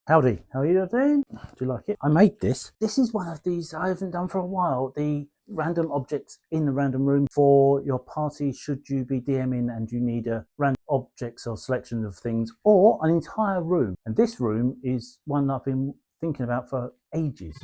Howdy, how are you doing? Do you like it? I made this. This is one of these I haven't done for a while. The random objects in the random room for your party should you be DMing and you need a random objects or selection of things or an entire room. And this room is one I've been thinking about for ages.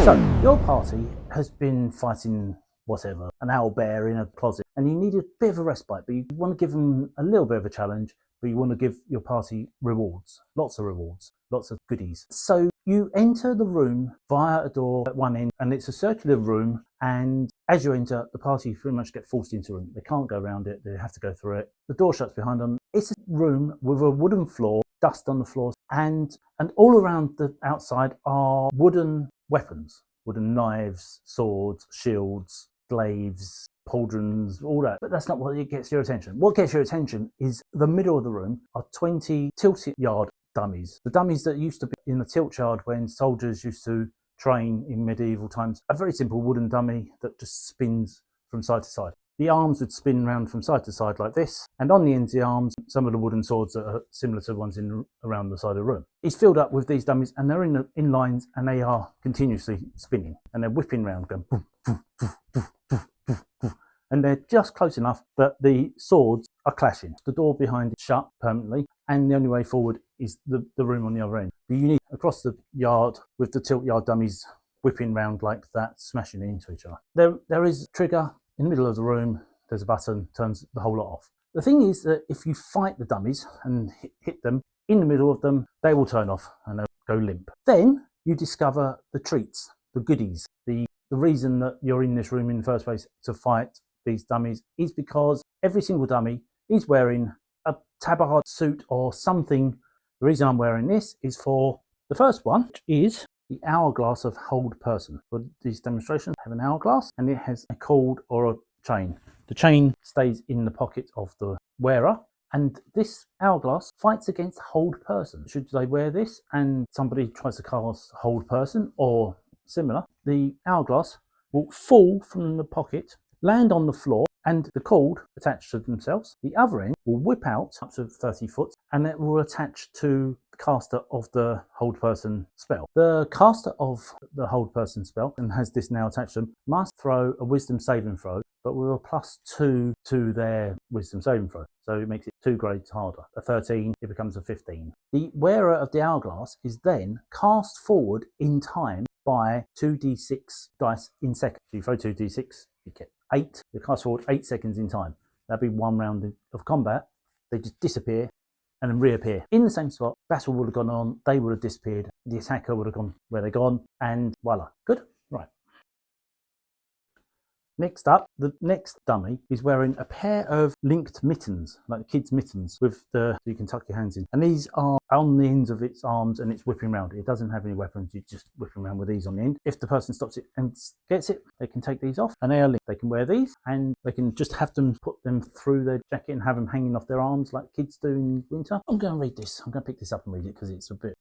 So your party has been fighting whatever, an owlbear in a closet, and you need a bit of a respite, but you want to give them a little bit of a challenge, but you want to give your party rewards, lots of goodies. So you enter the room via a door at one end, and it's a circular room, and as you enter, the party pretty much get forced into a room. They can't go around it, they have to go through it. The door shuts behind them. It's a room with a wooden floor, dust on the floors, and all around the outside are wooden weapons, wooden knives, swords, shields, glaives, pauldrons, all that. But that's not what gets your attention. What gets your attention is the middle of the room are 20 tilt-yard dummies. The dummies that used to be in the tilt yard when soldiers used to train in medieval times. A very simple wooden dummy that just spins from side to side. The arms would spin around from side to side like this, and on the ends of the arms, some of the wooden swords that are similar to the ones around the side of the room. It's filled up with these dummies, and they're in lines, and they are continuously spinning, and they're whipping around, going boom, boom, boom, boom, boom, boom, boom. And they're just close enough that the swords are clashing. The door behind it shut permanently, and the only way forward is the room on the other end. You need across the yard with the tilt yard dummies whipping round like that, smashing into each other. There is a trigger in the middle of the room. There's a button, turns the whole lot off. The thing is that if you fight the dummies and hit them in the middle of them, they will turn off and they'll go limp. Then you discover the treats, the goodies. The reason that you're in this room in the first place to fight these dummies is because every single dummy is wearing a tabard suit or something. The reason I'm wearing this is for the first one, which is the hourglass of hold person. For these demonstrations, I have an hourglass and it has a cord or a chain. The chain stays in the pocket of the wearer, and this hourglass fights against hold person. Should they wear this and somebody tries to cast hold person or similar, the hourglass will fall from the pocket, land on the floor, and the cord attached to themselves. The other end will whip out up to 30 foot, and it will attach to the caster of the hold person spell. The caster of the hold person spell, and has this now attached to them, must throw a wisdom saving throw, but with a +2 to their wisdom saving throw. So it makes it 2 grades harder. A 13, it becomes a 15. The wearer of the hourglass is then cast forward in time by 2d6 dice in seconds. So you throw 2d6, you get 8. You cast forward 8 seconds in time. That'd be 1 round of combat. They just disappear and then reappear in the same spot. Battle would have gone on. They would have disappeared. The attacker would have gone where they're gone, and voila. Good. Right. Next up, the next dummy is wearing a pair of linked mittens, like the kids' mittens, with so you can tuck your hands in. And these are on the ends of its arms, and it's whipping around. It doesn't have any weapons. You just whipping around with these on the end. If the person stops it and gets it, they can take these off, and they are linked. They can wear these, and they can just have them put them through their jacket and have them hanging off their arms like kids do in winter. I'm going to read this. I'm going to pick this up and read it because it's a bit...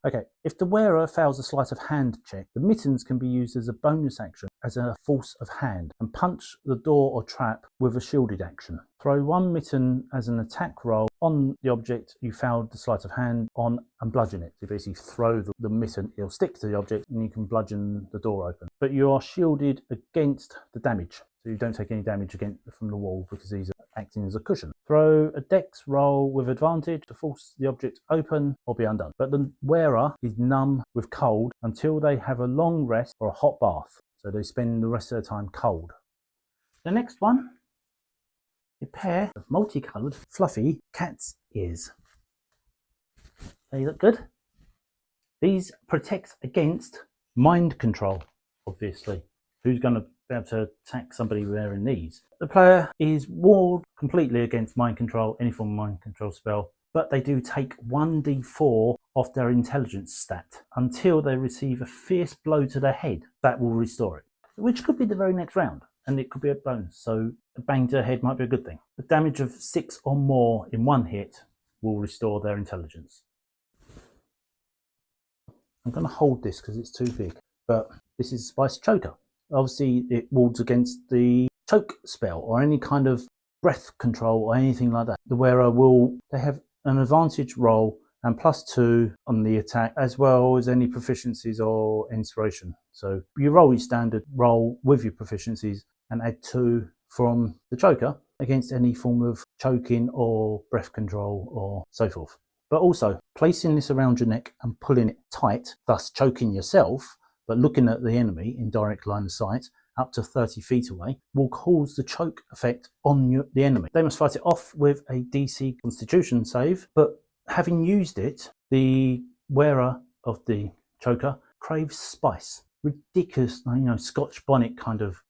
Okay. If the wearer fails a sleight of hand check, the mittens can be used as a bonus action as a force of hand and punch the door or trap with a shielded action. Throw 1 mitten as an attack roll on the object you failed the sleight of hand on and bludgeon it. So you basically throw the mitten, it'll stick to the object and you can bludgeon the door open. But you are shielded against the damage. So you don't take any damage from the wall because these are acting as a cushion. Throw a dex roll with advantage to force the object open or be undone. But the wearer is numb with cold until they have a long rest or a hot bath. So they spend the rest of their time cold. The next one, a pair of multicoloured fluffy cat's ears. They look good. These protect against mind control, obviously. Who's going to be able to attack somebody wearing these? The player is walled completely against mind control, any form of mind control spell, but they do take 1d4 off their intelligence stat until they receive a fierce blow to their head. That will restore it, which could be the very next round, and it could be a bonus, so a bang to their head might be a good thing. The damage of 6 or more in 1 hit will restore their intelligence. I'm going to hold this because it's too big, but this is Spice Choker. Obviously, it wards against the choke spell or any kind of breath control or anything like that. The wearer they have an advantage roll and +2 on the attack, as well as any proficiencies or inspiration. So you roll your standard roll with your proficiencies and add 2 from the choker against any form of choking or breath control or so forth. But also, placing this around your neck and pulling it tight, thus choking yourself, but looking at the enemy in direct line of sight, up to 30 feet away, will cause the choke effect on the enemy. They must fight it off with a DC Constitution save, but having used it, the wearer of the choker craves spice. Ridiculous, Scotch bonnet kind of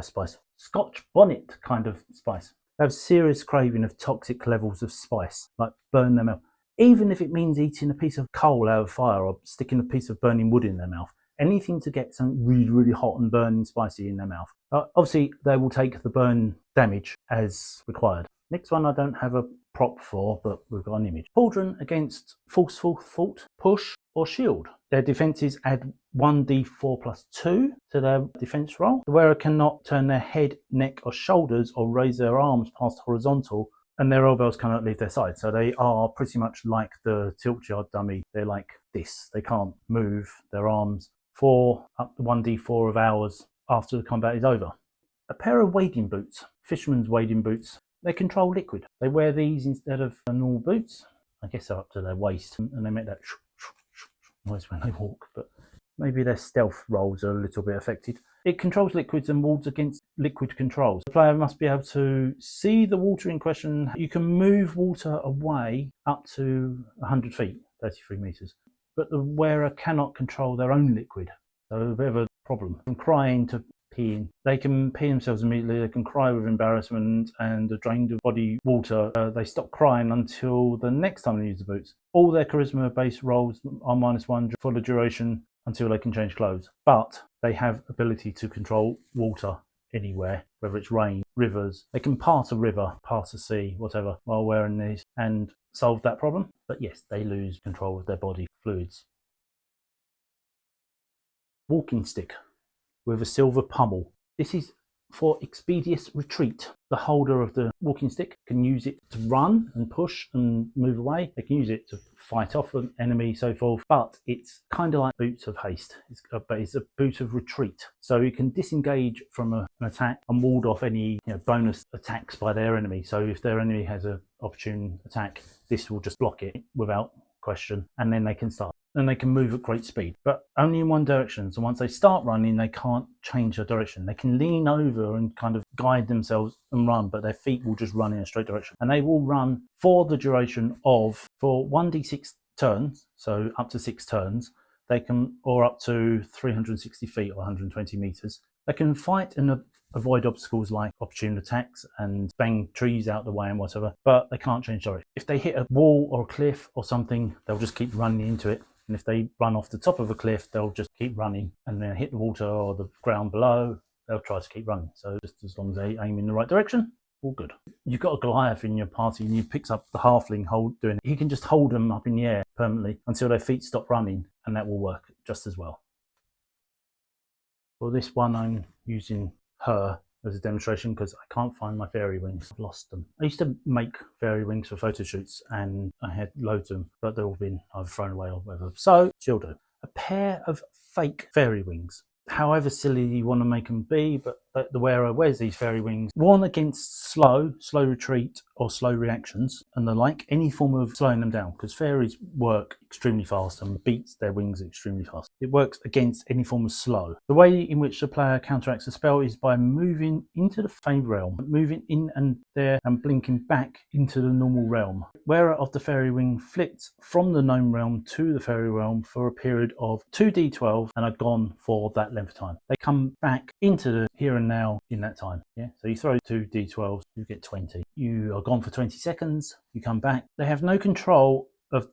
spice. Scotch bonnet kind of spice. They have serious craving of toxic levels of spice, like burn them out. Even if it means eating a piece of coal out of fire or sticking a piece of burning wood in their mouth. Anything to get something really, really hot and burning spicy in their mouth. Obviously, they will take the burn damage as required. Next one I don't have a prop for, but we've got an image. Pauldron against forceful thought, push, or shield. Their defences add 1d4 + 2 to their defence roll. The wearer cannot turn their head, neck, or shoulders or raise their arms past horizontal, and their elbows cannot leave their side. So they are pretty much like the tilt yard dummy. They're like this. They can't move their arms for up to 1d4 of hours after the combat is over. A pair of wading boots, fisherman's wading boots. They control liquid. They wear these instead of normal boots. I guess they're up to their waist, and they make that noise when they walk, but maybe their stealth rolls are a little bit affected. It controls liquids and wards against liquid controls. The player must be able to see the water in question. You can move water away up to 100 feet, 33 meters, but the wearer cannot control their own liquid. So a bit of a problem. From crying to peeing. They can pee themselves immediately, they can cry with embarrassment and are drained of body water. They stop crying until the next time they use the boots. All their charisma based rolls are -1 for the duration until they can change clothes. But they have ability to control water anywhere, whether it's rain, rivers. They can pass a river, pass a sea, whatever, while wearing these and solve that problem. But yes, they lose control of their body fluids. Walking stick with a silver pummel. This is for expeditious retreat. The holder of the walking stick can use it to run and push and move away. They can use it to fight off an enemy, so forth, but it's kind of like boots of haste. But it's a boot of retreat. So you can disengage from an attack and ward off any bonus attacks by their enemy. So if their enemy has an opportune attack, this will just block it without question, and then they can start. And they can move at great speed, but only in one direction. So once they start running, they can't change their direction. They can lean over and kind of guide themselves and run, but their feet will just run in a straight direction. And they will run for the duration of, for 1d6 turns, so up to 6 turns, they can, or up to 360 feet or 120 meters. They can fight and avoid obstacles like opportune attacks and bang trees out the way and whatever, but they can't change direction. If they hit a wall or a cliff or something, they'll just keep running into it. And if they run off the top of a cliff, they'll just keep running, and then hit the water or the ground below, they'll try to keep running. So just as long as they aim in the right direction, all good. You've got a Goliath in your party and you picks up the halfling doing it. He can just hold them up in the air permanently until their feet stop running, and that will work just as well. For this one, I'm using her as a demonstration because I can't find my fairy wings. I've lost them. I used to make fairy wings for photo shoots and I had loads of them, but they've all been either thrown away or whatever. So she'll do. A pair of fake fairy wings. However silly you want to make them be, but the wearer wears these fairy wings, worn against slow retreat or slow reactions and the like, any form of slowing them down, because fairies work extremely fast and beats their wings extremely fast. It works against any form of slow. The way in which the player counteracts the spell is by moving into the fey realm, moving in and there and blinking back into the normal realm. Wearer of the fairy wing flits from the gnome realm to the fairy realm for a period of 2d12 and are gone for that length of time. They come back into the here and now in that time. Yeah, so you throw 2d12s, you get 20. You are gone for 20 seconds, you come back. They have no control of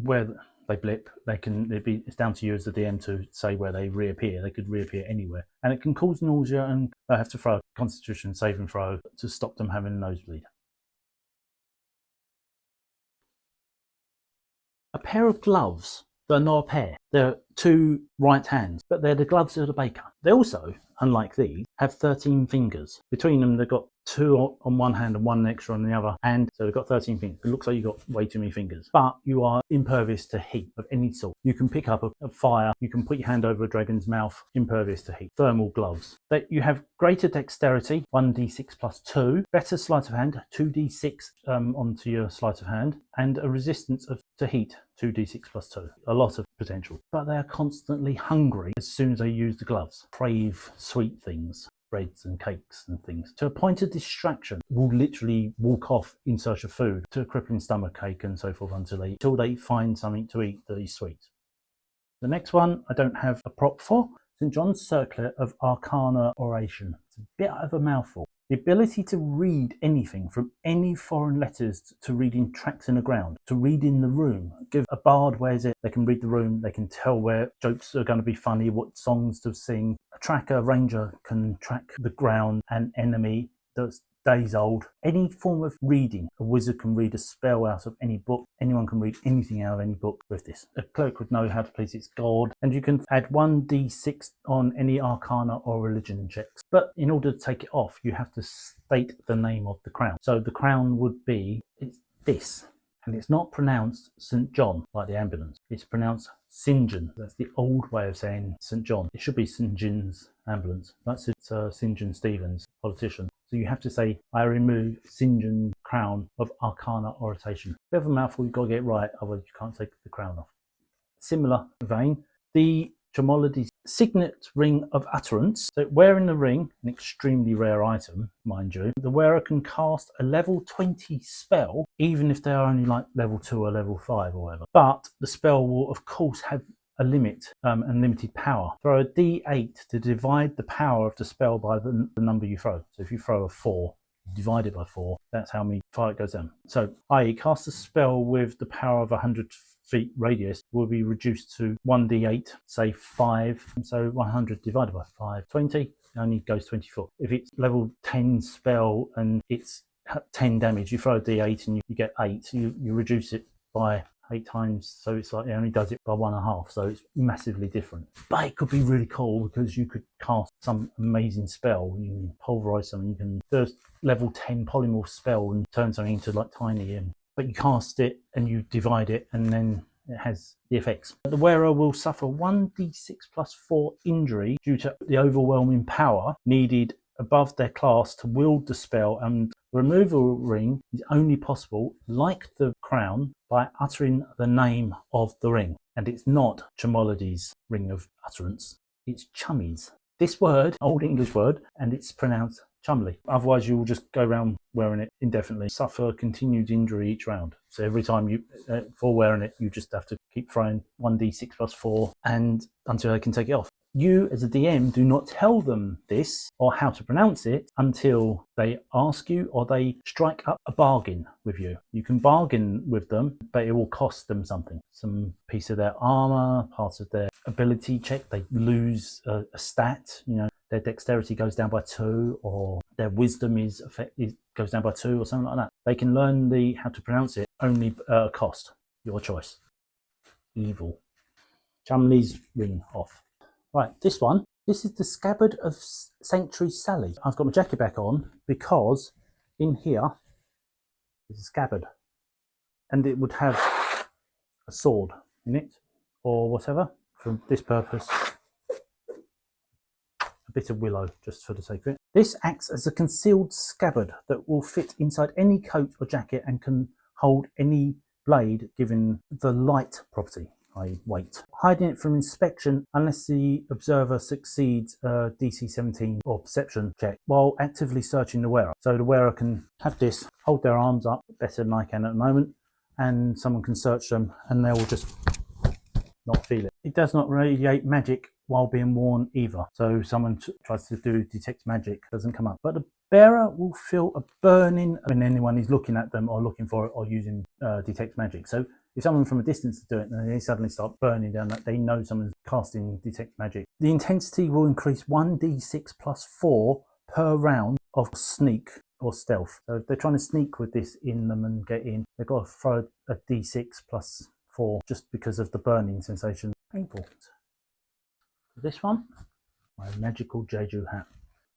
where they blip. It's down to you as the DM to say where they reappear. They could reappear anywhere, and it can cause nausea, and they have to throw a Constitution saving throw to stop them having a nosebleed. A pair of gloves. They're not a pair. They're 2 right hands, but they're the gloves of the baker. They also, unlike these, have 13 fingers. Between them, they've got 2 on one hand and 1 extra on the other, and so they've got 13 fingers. It looks like you've got way too many fingers, but you are impervious to heat of any sort. You can pick up a fire, you can put your hand over a dragon's mouth, impervious to heat. Thermal gloves. That you have greater dexterity, 1d6 plus 2, better sleight of hand, 2d6 onto your sleight of hand, and a resistance to heat, 2d6 plus 2. A lot of potential. But they are constantly hungry as soon as they use the gloves. Crave sweet things, breads and cakes and things. To a point of distraction, will literally walk off in search of food, to a crippling stomach ache and so forth until they find something to eat that is sweet. The next one I don't have a prop for. St. John's Circlet of Arcana Oration. It's a bit of a mouthful. The ability to read anything, from any foreign letters to reading tracks in the ground, to read in the room. Give a bard wears it, they can read the room, they can tell where jokes are going to be funny, what songs to sing. A tracker, ranger can track the ground, an enemy that's days old. Any form of reading. A wizard can read a spell out of any book. Anyone can read anything out of any book with this. A cleric would know how to please its god. And you can add 1d6 on any arcana or religion checks. But in order to take it off, you have to state the name of the crown. So the crown would be, it's this. And it's not pronounced St. John, like the ambulance. It's pronounced St. John. That's the old way of saying St. John. It should be St. John's ambulance. That's St. John Stevens, politician. So you have to say, I remove St. John's crown of Arcana Oration. Bit of a mouthful, you've got to get it right, otherwise you can't take the crown off. Similar vein, the Tremolades Signet Ring of Utterance. So wearing the ring, an extremely rare item, mind you, the wearer can cast a level 20 spell, even if they are only like level 2 or level 5 or whatever. But the spell will, of course, have a limit and limited power. Throw a d8 to divide the power of the spell by the number you throw. So if you throw a 4, divide it by 4, that's how far it goes down. So, i.e., cast a spell with the power of 100 feet radius will be reduced to 1d8, say 5. So 100 divided by 5, 20, it only goes 24. If it's level 10 spell and it's 10 damage, you throw a d8 and you get 8, you reduce it by 8 times, so it's like it only does it by 1.5, so it's massively different. But it could be really cool because you could cast some amazing spell. You can pulverize something, you can do a level 10 polymorph spell and turn something into like tiny, but you cast it and you divide it and then it has the effects. The wearer will suffer 1d6 plus 4 injury due to the overwhelming power needed above their class to wield the spell, and the removal ring is only possible, like the crown, by uttering the name of the ring. And it's not Tremolades' Ring of Utterance, it's Chummy's. This word, Old English word, and it's pronounced Chumley. Otherwise you will just go around wearing it indefinitely, suffer continued injury each round. So every time you, for wearing it, you just have to keep throwing 1d6 plus 4 and until they can take it off. You, as a DM, do not tell them this or how to pronounce it until they ask you or they strike up a bargain with you. You can bargain with them, but it will cost them something. Some piece of their armor, part of their ability check. They lose a stat, their dexterity goes down by 2, or their wisdom goes down by 2, or something like that. They can learn how to pronounce it only at a cost. Your choice. Evil. Chumley's Ring off. Right, this is the Scabbard of Sanctuary Sally. I've got my jacket back on because in here is a scabbard, and it would have a sword in it or whatever for this purpose. A bit of willow just for the sake of it. This acts as a concealed scabbard that will fit inside any coat or jacket and can hold any blade given the light property, i.e. weight. Hiding it from inspection unless the observer succeeds a DC 17 or perception check while actively searching the wearer. So the wearer can have this, hold their arms up better than I can at the moment, and someone can search them and they will just not feel it. It does not radiate magic while being worn either. So someone tries to do detect magic, doesn't come up. But the bearer will feel a burning when anyone is looking at them or looking for it or using detect magic. So if someone from a distance is doing it and they suddenly start burning down, that they know someone's casting detect magic. The intensity will increase 1d6 plus 4 per round of sneak or stealth. So if they're trying to sneak with this in them and get in, they've got to throw a d6 plus 4 just because of the burning sensation. Painful. This one, my magical Jeju hat.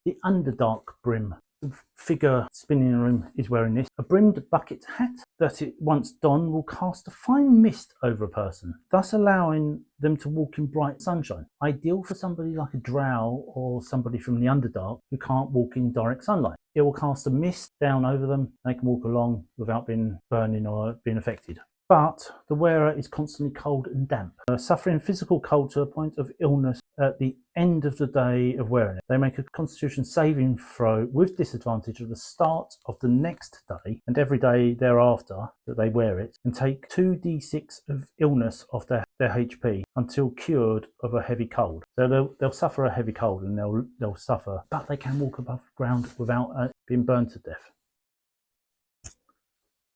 The Underdark brim. The figure spinning in the room is wearing this. A brimmed bucket hat that it once donned will cast a fine mist over a person, thus allowing them to walk in bright sunshine. Ideal for somebody like a drow or somebody from the Underdark who can't walk in direct sunlight. It will cast a mist down over them. They can walk along without being burning or being affected. But the wearer is constantly cold and damp, suffering physical cold to a point of illness at the end of the day of wearing it. They make a constitution saving throw with disadvantage at the start of the next day and every day thereafter that they wear it, and take 2d6 of illness off their HP until cured of a heavy cold. So they'll suffer a heavy cold and they'll suffer, but they can walk above ground without being burned to death.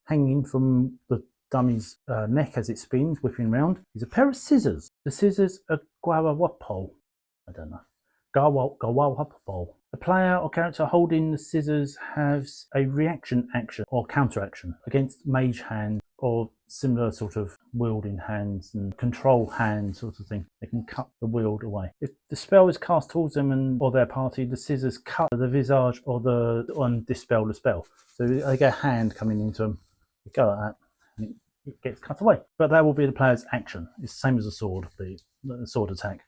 Hanging from the dummy's neck as it spins, whipping round, is a pair of scissors. The scissors are Gawawapol. I don't know. Gawawapol. The player or character holding the scissors has a reaction action or counteraction against mage hand or similar sort of wielding hands and control hand sort of thing. They can cut the wield away. If the spell is cast towards them or their party, the scissors cut the visage and dispel the spell. So they get a hand coming into them. You go like that. It gets cut away, but that will be the player's action. It's the same as a sword, the sword attack.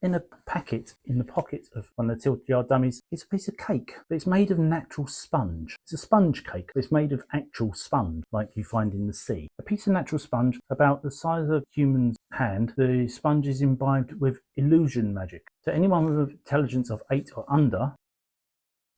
In a packet in the pocket of one of the tilt yard dummies is a piece of cake, but it's made of natural sponge. It's a sponge cake, but it's made of actual sponge like you find in the sea. A piece of natural sponge about the size of a human's hand. The sponge is imbibed with illusion magic. To anyone with an intelligence of 8 or under,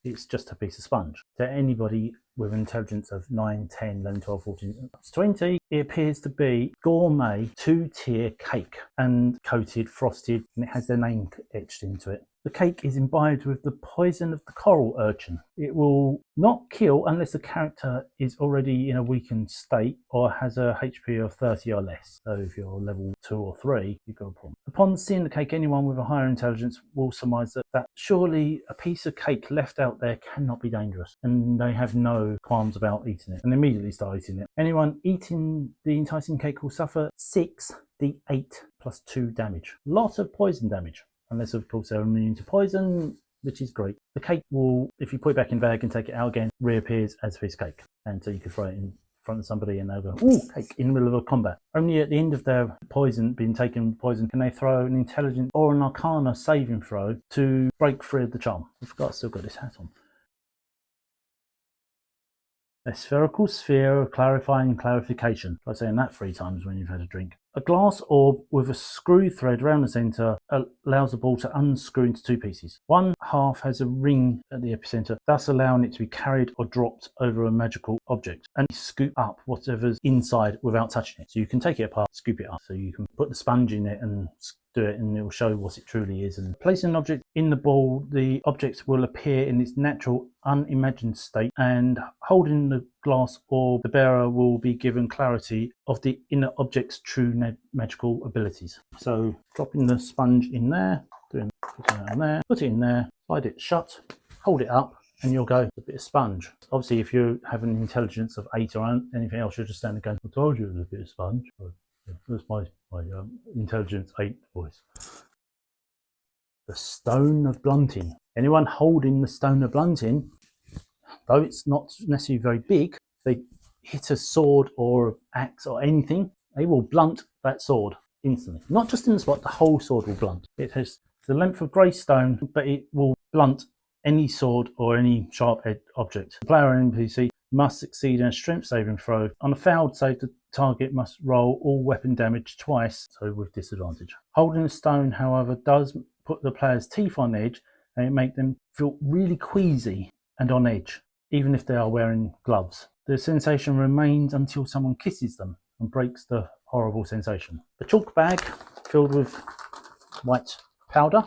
it's just a piece of sponge. To anybody with an intelligence of 9, 10, 11, 12, 14, 20, it appears to be gourmet 2-tier cake and coated, frosted, and it has their name etched into it. The cake is imbibed with the poison of the coral urchin. It will not kill unless the character is already in a weakened state or has a HP of 30 or less. So if you're level 2 or 3, you've got a problem. Upon seeing the cake, anyone with a higher intelligence will surmise that surely a piece of cake left out there cannot be dangerous, and they have no qualms about eating it and immediately start eating it. Anyone eating the enticing cake will suffer 6d8 plus 2 damage. Lots of poison damage. Unless, of course, they're immune to poison, which is great. The cake will, if you put it back in the bag and take it out again, reappears as a piece of cake. And so you can throw it in front of somebody and they'll go, ooh, cake, in the middle of a combat. Only at the end of their poison, being taken poison, can they throw an intelligence or an arcana saving throw to break free of the charm. I forgot I still got this hat on. A spherical sphere of clarifying clarification. Try saying that 3 times when you've had a drink. A glass orb with a screw thread around the centre allows the ball to unscrew into 2 pieces. One half has a ring at the epicenter, thus allowing it to be carried or dropped over a magical object and scoop up whatever's inside without touching it. So you can take it apart, scoop it up. So you can put the sponge in it and do it, and it will show what it truly is. And placing an object in the ball, the object will appear in its natural unimagined state, and holding the glass orb, the bearer will be given clarity of the inner object's true magical abilities. So dropping the sponge in there, put it in there, put it in there, slide it shut, hold it up, and you'll go a bit of sponge. Obviously, if you have an intelligence of 8 or anything else, you'll just stand there going, I told you it was a bit of sponge. That's my intelligence 8 voice. The Stone of Blunting. Anyone holding the Stone of Blunting, though it's not necessarily very big, if they hit a sword or axe or anything, they will blunt that sword instantly. Not just in the spot, the whole sword will blunt. It has the length of grey stone, but it will blunt any sword or any sharp-edged object. The player or NPC must succeed in a strength saving throw. On a failed save, the target must roll all weapon damage twice, so with disadvantage. Holding a stone, however, does put the player's teeth on edge, and it makes them feel really queasy and on edge, even if they are wearing gloves. The sensation remains until someone kisses them and breaks the horrible sensation. The chalk bag filled with white powder.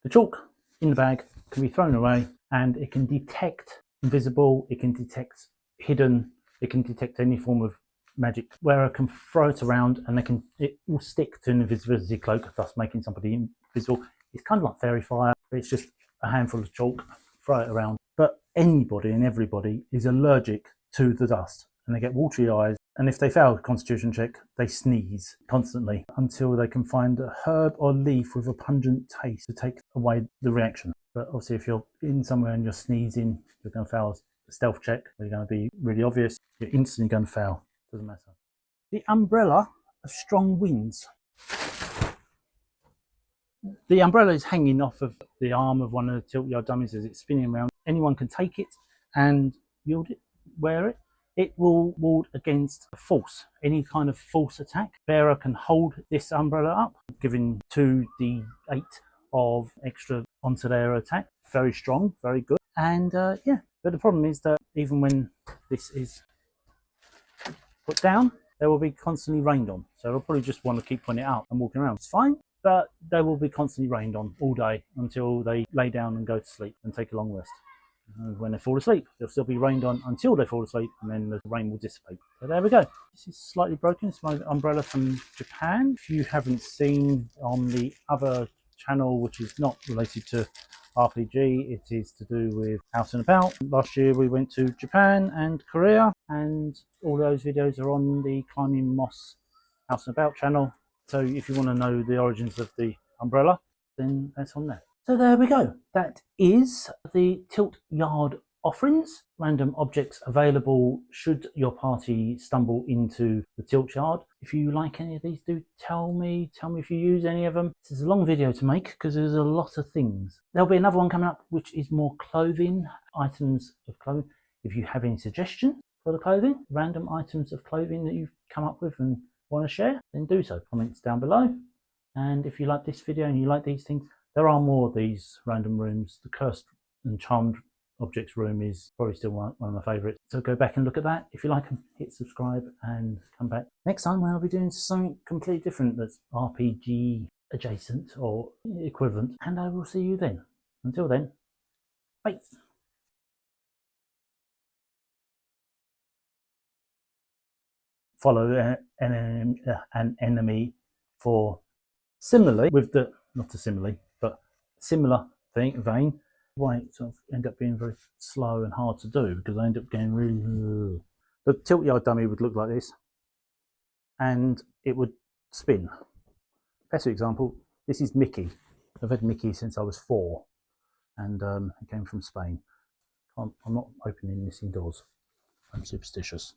The chalk in the bag can be thrown away, and it can detect invisible, it can detect hidden, it can detect any form of magic. Wearer can throw it around and it will stick to an invisibility cloak, thus making somebody invisible. It's kind of like fairy fire, but it's just a handful of chalk, throw it around. But anybody and everybody is allergic to the dust, and they get watery eyes, And if they fail a constitution check, they sneeze constantly until they can find a herb or leaf with a pungent taste to take away the reaction. But obviously, if you're in somewhere and you're sneezing, you're going to fail a stealth check. You're going to be really obvious. You're instantly going to fail. Doesn't matter. The umbrella of strong winds. The umbrella is hanging off of the arm of one of the tilt-yard dummies as it's spinning around. Anyone can take it and wield it, wear it. It will ward against force, any kind of force attack. Bearer can hold this umbrella up, giving 2d8 of extra onto their attack. Very strong, very good. And yeah, but the problem is that even when this is put down, they will be constantly rained on. So they'll probably just want to keep putting it out and walking around. It's fine, but they will be constantly rained on all day until they lay down and go to sleep and take a long rest. And when they fall asleep, they'll still be rained on until they fall asleep, and then the rain will dissipate. So there we go. This is slightly broken. It's my umbrella from Japan. If you haven't seen on the other channel, which is not related to RPG, it is to do with Out and About. Last year we went to Japan and Korea, and all those videos are on the Climbing Moss Out and About channel. So if you want to know the origins of the umbrella, then that's on there. So there we go. That is the Tilt Yard offerings. Random objects available should your party stumble into the Tilt Yard. If you like any of these, do tell me. Tell me if you use any of them. This is a long video to make because there's a lot of things. There'll be another one coming up which is more clothing, items of clothing. If you have any suggestions for the clothing, random items of clothing that you've come up with and want to share, then do so. Comments down below. And if you like this video and you like these things, there are more of these random rooms. The Cursed and Charmed Objects room is probably still one of my favourites. So go back and look at that. If you like them, hit subscribe and come back. Next time when I'll be doing something completely different that's RPG adjacent or equivalent. And I will see you then. Until then, bye. Follow an enemy for similarly with the, not a simile, but similar vein, why it sort of end up being very slow and hard to do because I end up getting really. The tilt yard dummy would look like this, and it would spin. Best example: this is Mickey. I've had Mickey since I was 4, and it came from Spain. I'm not opening this indoors. I'm superstitious.